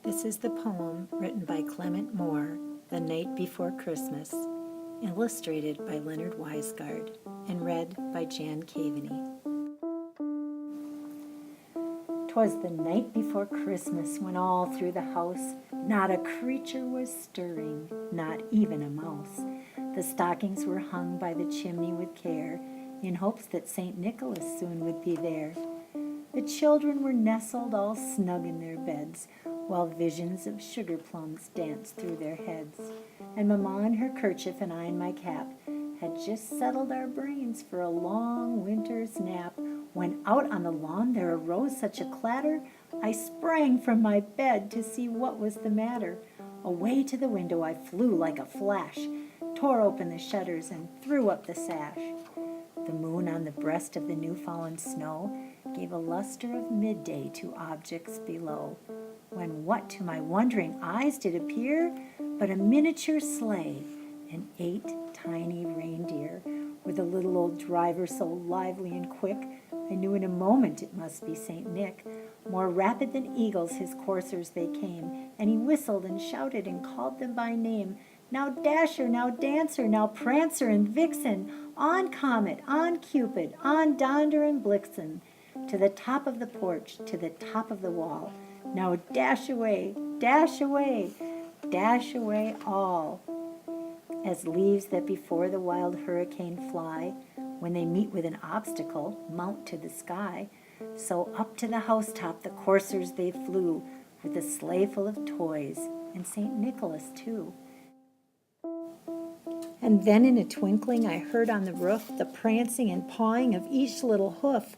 This is the poem written by Clement Moore, The Night Before Christmas, illustrated by Leonard Weisgard, and read by Jan Keaveny. 'Twas the night before Christmas, when all through the house not a creature was stirring, not even a mouse. The stockings were hung by the chimney with care, in hopes that St. Nicholas soon would be there. The children were nestled all snug in their beds, while visions of sugar plums danced through their heads. And Mamma in her kerchief and I in my cap had just settled our brains for a long winter's nap, when out on the lawn there arose such a clatter, I sprang from my bed to see what was the matter. Away to the window I flew like a flash, tore open the shutters and threw up the sash. The moon on the breast of the new-fallen snow gave a luster of midday to objects below, when what to my wondering eyes did appear but a miniature sleigh and 8 tiny reindeer, with a little old driver so lively and quick, I knew in a moment it must be St. Nick. More rapid than eagles his coursers they came, and he whistled and shouted and called them by name. Now Dasher, now Dancer, now Prancer and Vixen, on Comet, on Cupid, on Donder and Blitzen, to the top of the porch, to the top of the wall. Now dash away, dash away, dash away all. As leaves that before the wild hurricane fly, when they meet with an obstacle, mount to the sky, so up to the housetop the coursers they flew, with a sleigh full of toys, and St. Nicholas too. And then in a twinkling I heard on the roof the prancing and pawing of each little hoof.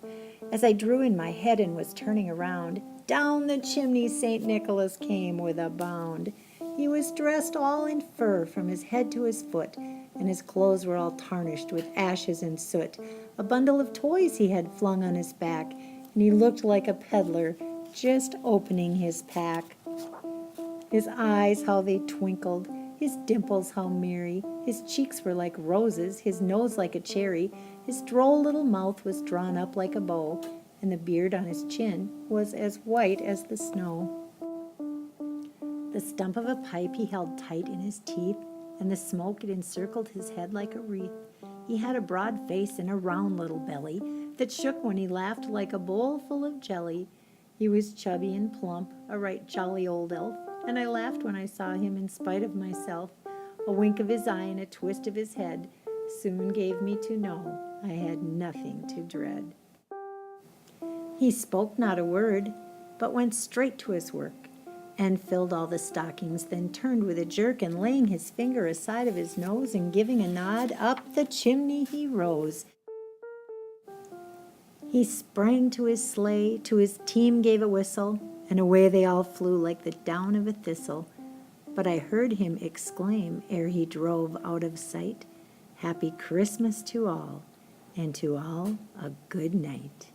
As I drew in my head and was turning around, down the chimney St. Nicholas came with a bound. He was dressed all in fur from his head to his foot, and his clothes were all tarnished with ashes and soot. A bundle of toys he had flung on his back, and he looked like a peddler just opening his pack. His eyes, how they twinkled, his dimples how merry, his cheeks were like roses, his nose like a cherry, his droll little mouth was drawn up like a bow, and the beard on his chin was as white as the snow. The stump of a pipe he held tight in his teeth, and the smoke it encircled his head like a wreath. He had a broad face and a round little belly that shook when he laughed like a bowl full of jelly. He was chubby and plump, a right jolly old elf, and I laughed when I saw him in spite of myself. A wink of his eye and a twist of his head soon gave me to know I had nothing to dread. He spoke not a word, but went straight to his work, and filled all the stockings, then turned with a jerk, and laying his finger aside of his nose, and giving a nod, up the chimney he rose. He sprang to his sleigh, to his team gave a whistle, and away they all flew like the down of a thistle. But I heard him exclaim, ere he drove out of sight, "Happy Christmas to all, and to all a good night."